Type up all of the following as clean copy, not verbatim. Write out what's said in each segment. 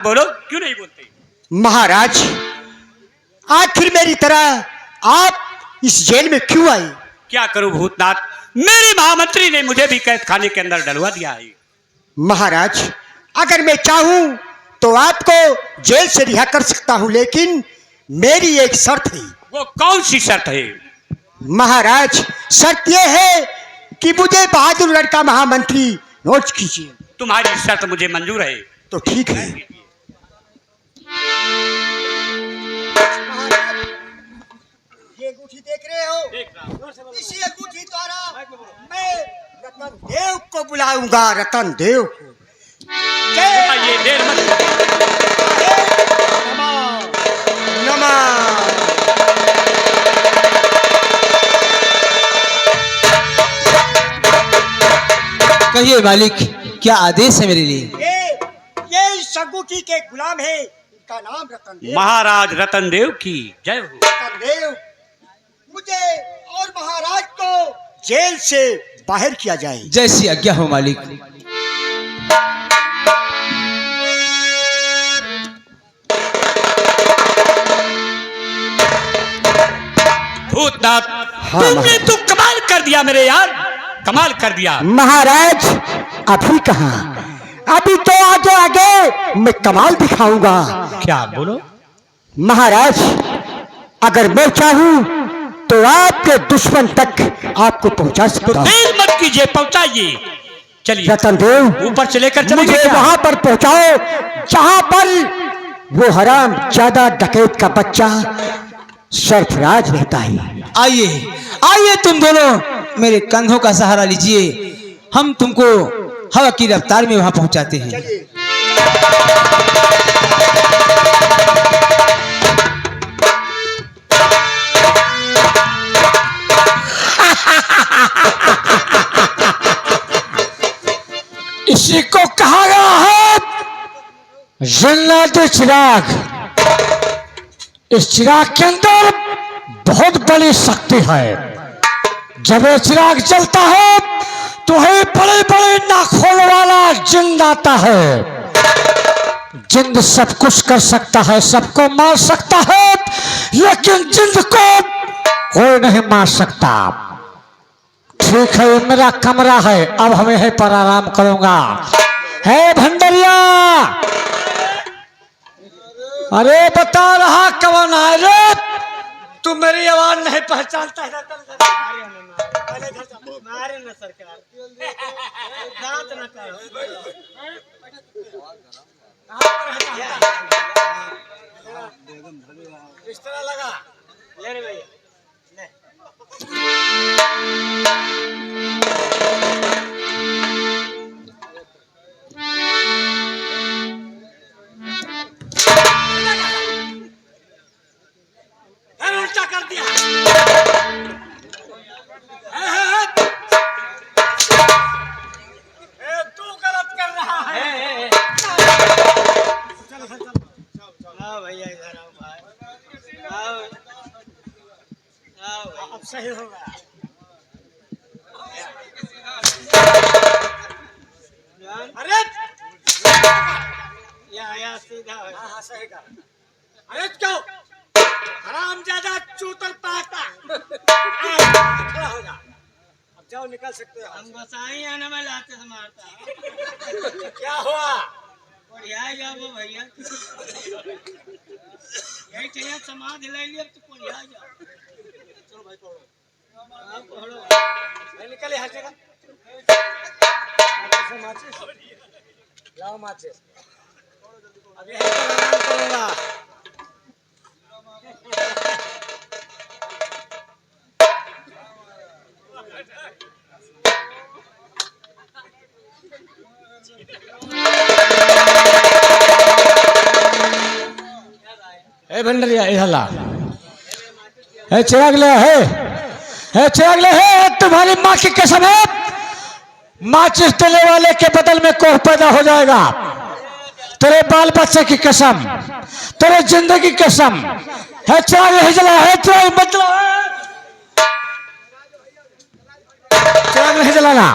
बोलो, क्यों नहीं बोलते? महाराज, आखिर मेरी तरह आप इस जेल में क्यों आए? क्या करूं भूतनाथ, मेरे महामंत्री ने मुझे भी कैद खाने के अंदर डलवा दिया है। महाराज, अगर मैं चाहूं तो आपको जेल से रिहा कर सकता हूं, लेकिन मेरी एक शर्त है। वो कौन सी शर्त है? महाराज, शर्त यह है कि मुझे बहादुर लड़का महामंत्री नोट कीजिए। तुम्हारी शर्त मुझे मंजूर है। तो ठीक है। ये अंगूठी देख रहे हो? देख रहा हूं। इसी अंगूठी द्वारा मैं रतन देव को बुलाऊंगा, रतन देव को। ये देर मत। नमः। कहिए मालिक, क्या आदेश है मेरे लिए? ये इस अंगूठी के गुलाम है, इनका नाम रतन देव। महाराज रतन देव की जय हो। रतन देव, मुझे और महाराज को जेल से बाहर किया जाए। जैसी आज्ञा हो मालिक। भूतनाथ, हाँ, तुमने तो कमाल कर दिया मेरे यार, कमाल कर दिया। महाराज, अभी कहाँ, अभी तो आगे आगे मैं कमाल दिखाऊंगा। क्या बोलो? महाराज, अगर मैं चाहूं तो आपके दुश्मन तक आपको पहुंचा तो सकता हूं। देर मत कीजिए, पहुंचाइए। चलिए रतन देव, ऊपर से लेकर चलेंगे मुझे क्या? वहां पर पहुंचाओ जहां पर वो हराम ज्यादा डकैत का बच्चा सरफराज रहता है। आइए आइए, तुम दोनों मेरे कंधों का सहारा लीजिए, हम तुमको हवा की रफ्तार में वहां पहुंचाते हैं। इसी को कहा गया है जन्नत चिराग। इस चिराग के अंदर बहुत बड़ी शक्ति है। जब ये चिराग जलता है तो है बड़े बड़े नाखून वाला जिंद आता है। जिंद सब कुछ कर सकता है, सबको मार सकता है, लेकिन जिंद को कोई नहीं मार सकता। ठीक है, मेरा कमरा है, अब हमें यहीं पर आराम करूंगा। है भंडरिया, अरे बता रहा कौन है रे? तू मेरी आवाज नहीं पहचानता है? मारे न सरकार दांत न करो। इस तरह लगा ले रे भैया। उल्टा कर दिया। तू गलत कर रहा है। चलो आओ भैया, इधर आओ भाई, आओ आओ, अब सही होगा। अरे या सीधा। हाँ सही का। अरे क्यों हराम ज्यादा चूतर पाता। खड़ा हो जा, अब जाओ, निकल सकते हो। हम गोसाई आने में लाते से मारता। क्या हुआ? बढ़िया जाओ भैया, यही चाहिए समाधि ले लिया तो बढ़िया जाओ। चलो भाई पढ़ो, आप पढ़ो। निकले हर जगह। लाओ माचिस, अब यही आराम करूंगा। ए भंडरिया, इधर ला। ए चिराग ले है, चिराग ले है। तुम्हारी माँ की कसम है, माचिस देने वाले के बदल में कोह पैदा हो जाएगा। तेरे बाल बच्चे की कसम, तेरे जिंदगी की कसम है। चिराग नहीं जला है, चिराग मत जला है, चिराग नहीं जलाना।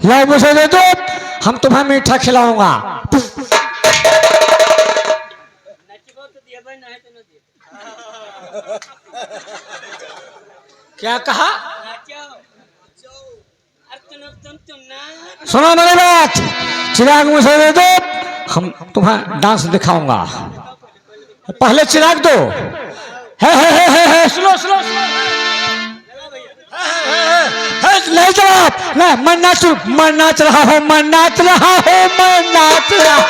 ला मुझे दे दो, हम तुम्हें मीठा खिलाऊंगा। क्या कहा? तुम ना सुनो मेरी बात, चिराग मुझे दे दो, हम तुम्हें डांस दिखाऊंगा। पहले चिराग दो। है सुनो सुनो सुनो। नहीं जवाब, मैं नाच रहा हूँ, मैं नाच रहा हूँ, मैं नाच रहा हूँ, मैं नाच रहा हूँ।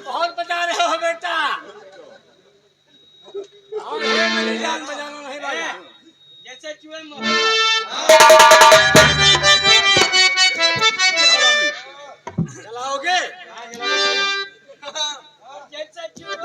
बहुत बजा रहे हो बेटा। और ये मेरी जान बजाना नहीं बाजा। जैसे चूहे चलाओगे? जैसे चूहे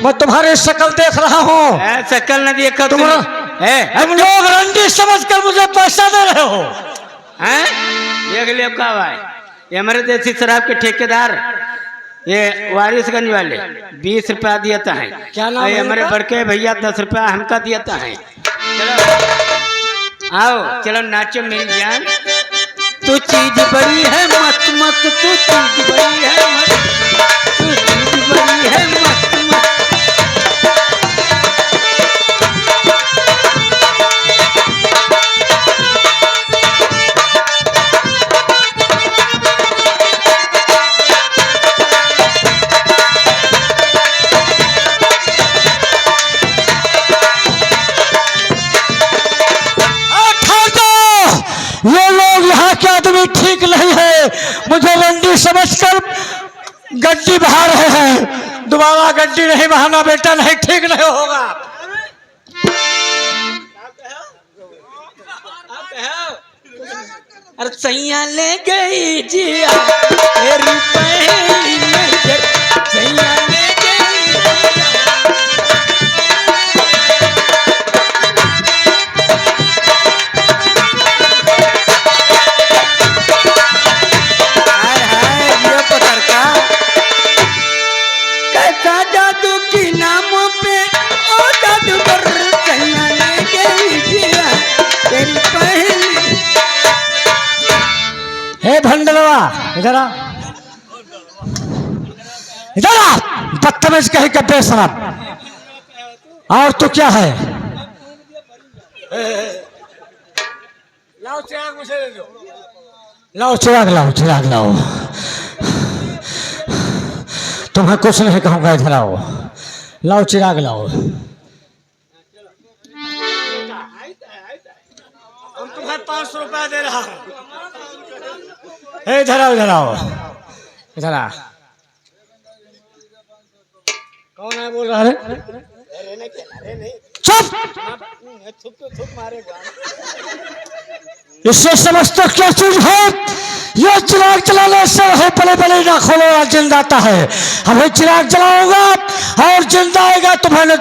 मैं तुम्हारी शक्ल देख रहा हूँ। शक्ल न देखा तुम लोग रंडी समझकर मुझे पैसा दे रहे हो। हैं? देख लियो क्या भाई, ये हमारे देसी शराब के ठेकेदार, ये वारिसगंज वाले 20 रुपया दिया है। क्या नाम है हमारे इनका? बड़के भैया 10 रुपया हमका दिया है। चलो आओ, चलो नाचो मेरी जान। तू चीज बड़ी है मत मत, तू चीज बड़ी है मत, तू चीज बड़ी है मत मत। ये लोग यहाँ के आदमी ठीक नहीं है, मुझे रंडी समझकर गड्डी बहा रहे हैं। दोबारा गड्डी नहीं बहाना बेटा, नहीं ठीक नहीं होगा। अरे सैया ले गई जिया तेरी पहली नजर, सैया ले गई हाय हाय ये पत्थर का कैसा जादू की नामों पे ओ जादूगर, सैया ले गई जिया तेरी पहली। हे भंडलवा इधर आ, इधर आ, बदतमीज कहीं का बेशरम। और तू क्या है? लाओ चिराग मुझे दे दो। लाओ चिराग, लाओ चिराग लाओ। तुम्हें कुछ नहीं कहूंगा, इधर आओ। लाओ चिराग लाओ। हम तुम्हें 500 रुपया दे रहा हूँ। हे इधर आओ, इधर आओ, इधर आ। कौन है बोल रहा है? चुप! इससे समझते हो क्या चीज है? ये चिराग जलाने से है बड़े बड़े नाखून वाला जिंदा आता है। हमें चिराग जलाऊंगा और जिंदा आएगा तुम्हें न।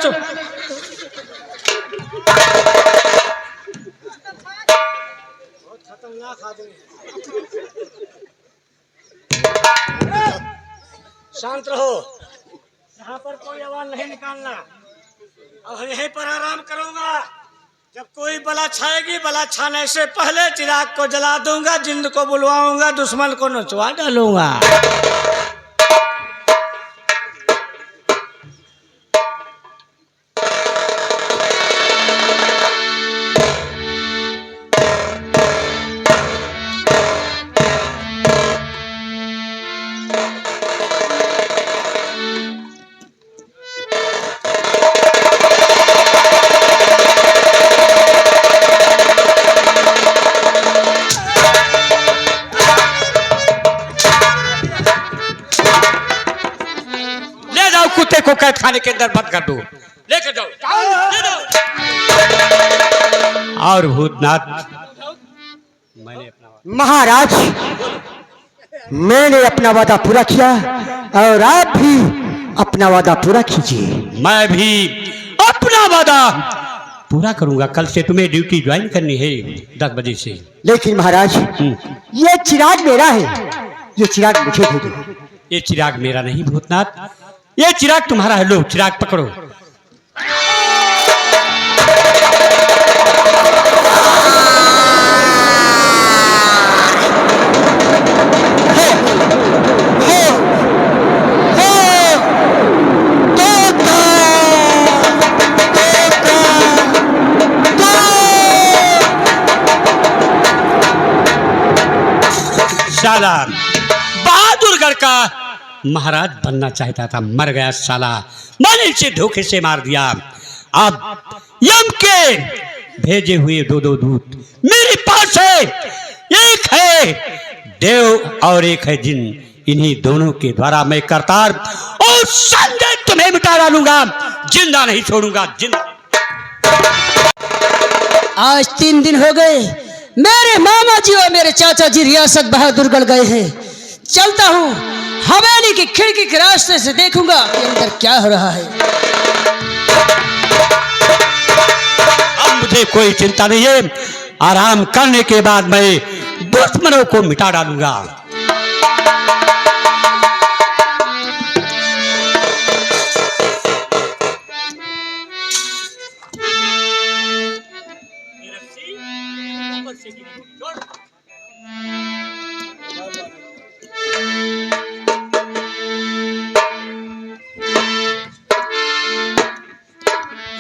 बहुत खतरनाक आदमी है। शांत रहो, यहाँ पर कोई आवाज नहीं निकालना। और यहीं पर आराम करूंगा। जब कोई बला छाएगी, बला छाने से पहले चिराग को जला दूंगा, जिंद को बुलवाऊंगा, दुश्मन को नचवा डालूंगा। को कैद खाने के अंदर बंद कर दो, लेकर जाओ, ले जाओ। और भूतनाथ, मैंने अपना महाराज, मैंने अपना वादा पूरा किया और आप भी अपना वादा पूरा कीजिए। मैं भी अपना वादा पूरा करूंगा। कल से तुम्हें ड्यूटी ज्वाइन करनी है 10 बजे से। लेकिन महाराज, ये चिराग मेरा है, ये चिराग मुझे दे दो। ये चिराग मेरा नहीं भूतनाथ, ये चिराग तुम्हारा है। लो चिराग पकड़ो। साला बहादुरगढ़ का महाराज बनना चाहता था, मर गया साला। मैंने इसे धोखे से मार दिया। अब यम के भेजे हुए 2 दूत मेरे पास है। एक है देव और एक है जिन। इन्हीं दोनों के द्वारा मैं करतार और संजय तुम्हें मिटा डालूंगा, जिंदा नहीं छोड़ूंगा। जिंदा आज 3 दिन हो गए, मेरे मामा जी और मेरे चाचा जी रियासत बहादुरगढ़ गए हैं। चलता हूँ, हवेली की खिड़की के रास्ते से देखूंगा कि अंदर क्या हो रहा है। अब मुझे कोई चिंता नहीं है। आराम करने के बाद मैं दुश्मनों को मिटा डालूंगा।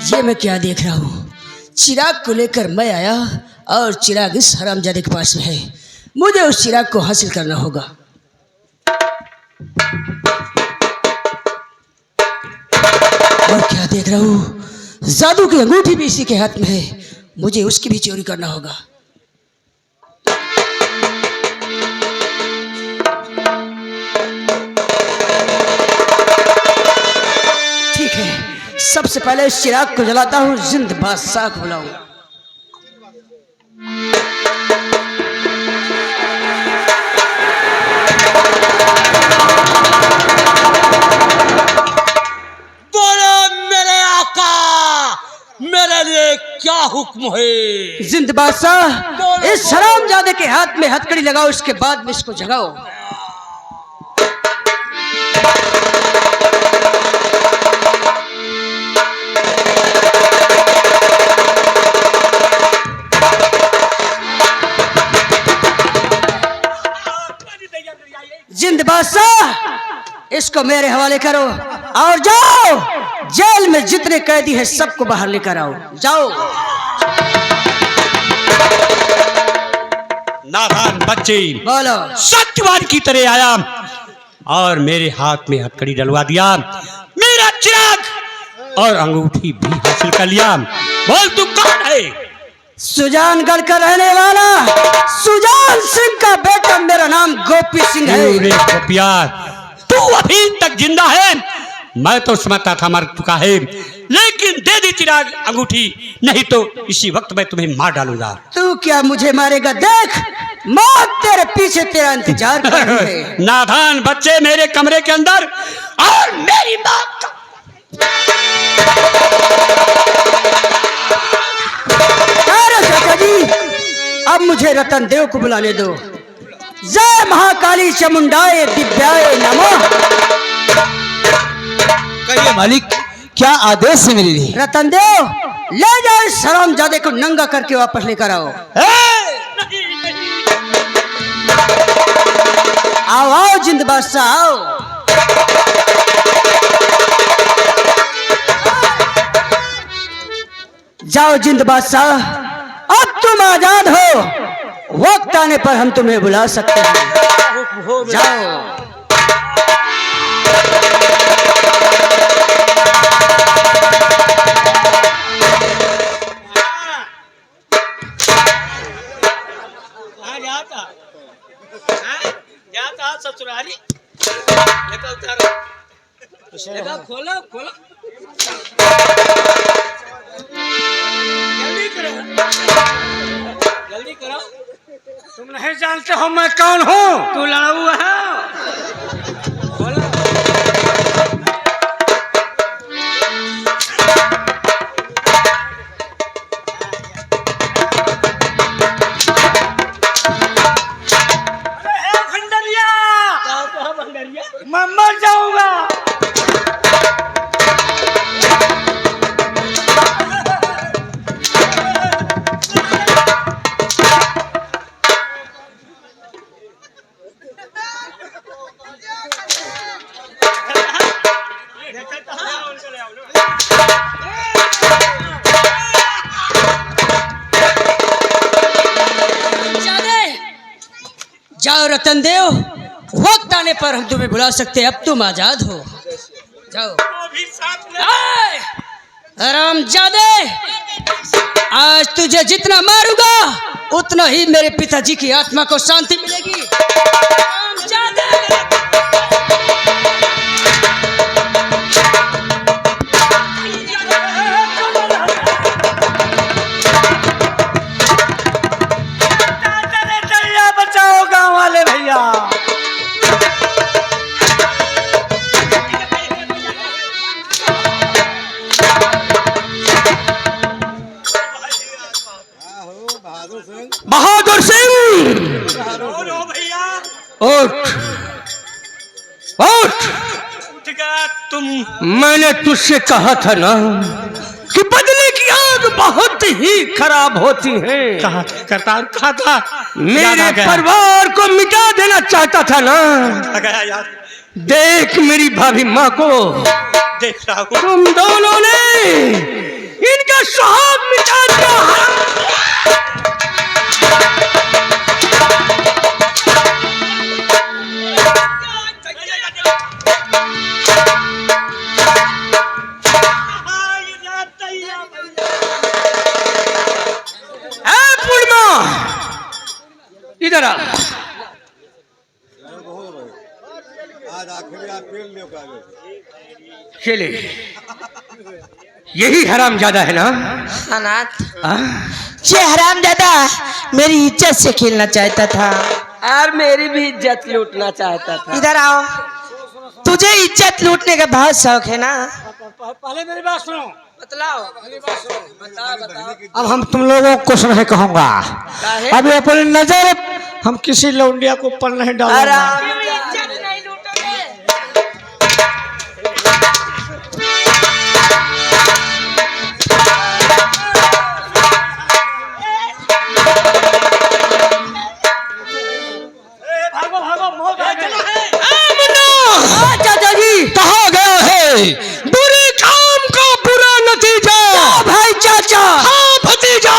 ये मैं क्या देख रहा हूँ? चिराग को लेकर मैं आया और चिराग इस हरामजादे के पास में है। मुझे उस चिराग को हासिल करना होगा। और क्या देख रहा हूँ? जादू की अंगूठी भी इसी के हाथ में है। मुझे उसकी भी चोरी करना होगा। ठीक है, सबसे पहले इस चिराग को जलाता हूँ, जिंद बादशाह को बुलाऊंगा। मेरे लिए क्या हुक्म है? जिंद बादशाह, इस हरामजादे के हाथ में हथकड़ी लगाओ, इसके बाद में इसको जगाओ। जिंद बादशाह, इसको मेरे हवाले करो और जाओ, जेल में जितने कैदी हैं सबको बाहर लेकर आओ। जाओ। नादान बच्चे, बोलो। सत्यवान की तरह आया और मेरे हाथ में हथकड़ी डलवा दिया, मेरा चिराग और अंगूठी भी हासिल कर लिया। बोल तू कौन है? सुजानगढ़ का रहने वाला सुजान सिंह का बेटा, मेरा नाम गोपी सिंह है। गोपिया, तू अभी तक जिंदा है? मैं तो समझता था मर चुका है, लेकिन दे दी चिराग अंगूठी, नहीं तो इसी वक्त मैं तुम्हें मार डालूंगा। तू क्या मुझे मारेगा? देख, मौत तेरे पीछे तेरा इंतजार कर रही है। नादान बच्चे, मेरे कमरे के अंदर और मेरी मौत का चाचा जी, अब मुझे रतन देव को बुलाने दो। जय महाकाली चामुंडाए दिव्याय नमः। कहिए मालिक, क्या आदेश है मेरे लिए? रतन देव, ले जाओ इस हरामजादे को, नंगा करके वापस लेकर आओ। आओ आओ जिंद बादशाह, आओ। जाओ जिंद बादशाह, अब तुम आजाद हो। वक्त आने पर हम तुम्हें बुला सकते हैं। जाओ। जाता ससुराली निकलता रहो। खोलो खोलो जल्दी करो जल्दी करो। तुम नहीं जानते हो मैं कौन हूँ? तू लड़ाऊ है। खोलो। मैं मर जाऊंगा। जाओ रतन देव, वक्त आने पर हम तुम्हें बुला सकते हैं। अब तुम आजाद हो, जाओ। हरामजादे, आज तुझे जितना मारूंगा उतना ही मेरे पिताजी की आत्मा को शांति मिलेगी। हरामजादे। बचाओ गांव वाले भैया। बहादुर सिंह, भैया उठ उठ। उठ गया तुम। मैंने तुझसे कहा था ना कि बदले की आग बहुत ही खराब होती है। कहा करतार कहा था, मेरे परिवार को मिटा देना चाहता था ना। आ गया यार। देख मेरी भाभी माँ को, देख रहा हूँ। तुम दोनों ने इनका सुहाग मिटा दिया। पूर्णिमा, इधर आ। आज आखिर आप पेल लियो कागज। चले, यही हरामजादा है ना? अनाथ ये हरामजादा मेरी इज्जत से खेलना चाहता था और मेरी भी इज्जत लूटना चाहता था। इधर आओ, तुझे इज्जत लूटने का बहुत शौक है ना? पहले मेरी बात सुनो। बतलाओ। अब हम तुम लोगों को कुछ नहीं कहूंगा। अभी अपनी नजर हम किसी लौंडिया को ऊपर नहीं डालेंगे। भागो भागो, मौत आ गई है। चाचा जी कहा गया है, बुरे काम का बुरा नतीजा। भाई चाचा, हाँ भतीजा।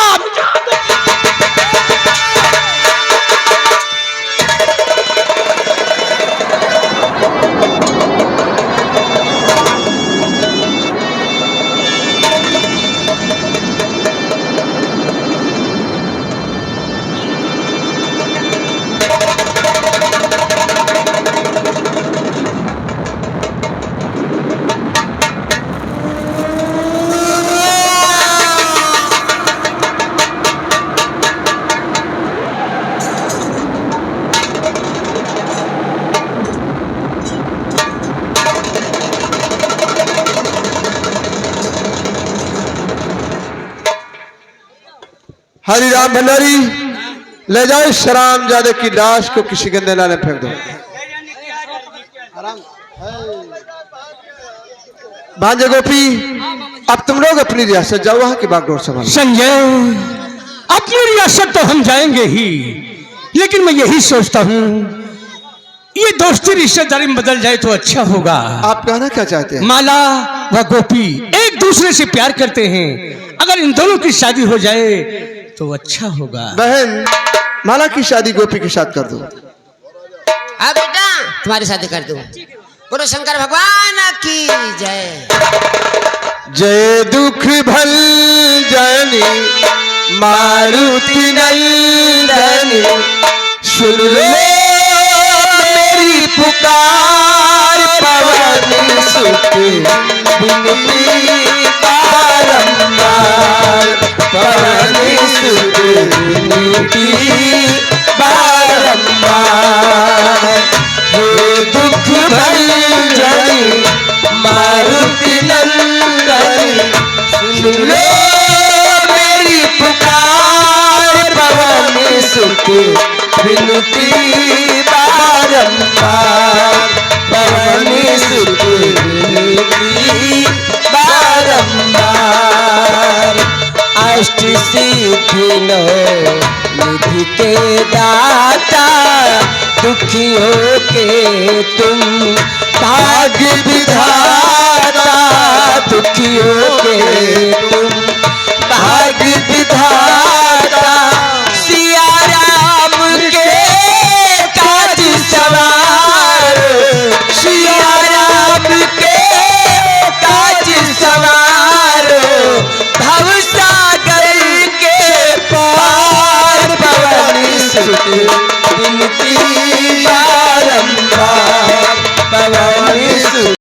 हरिराम भंडारी, ले जाओ हरामजादे की लाश को किसी गंदे नाले में फेंक दो। भांजे गोपी, अब तुम लोग अपनी रियासत जाओ, वहां की बागडोर संभालो। संजय, अपनी रियासत तो हम जाएंगे ही, लेकिन मैं यही सोचता हूँ ये दोस्ती रिश्तेदारी में बदल जाए तो अच्छा होगा। आप कहना क्या चाहते हैं? माला व गोपी एक दूसरे से प्यार करते हैं, अगर इन दोनों की शादी हो जाए तो अच्छा होगा। बहन, माला की शादी गोपी के साथ कर दो। हाँ बेटा, तुम्हारी शादी कर दूं। गुरु शंकर भगवान की जय। जय दुख भल जनी मारुति नंदनी, सुन ले मेरी पुकार पवन सुख विनती बारंबार भवानी सुख विनती बारंबार हे दुख भंजन मारुति नंदन सुन लो मेरी पुकार भवानी सुख विनती बारंबार भवानी सुख विनती बारंबार अष्ट सिद्धि नो निधि के दाता दुखियों के तुम भाग्य विधाता दुखियों के तुम भाग्य विधाता सिया राम के काज सवार सिया राम के काज सवार भव सागर के पार भवानी सुख विनती बारंबार भवानी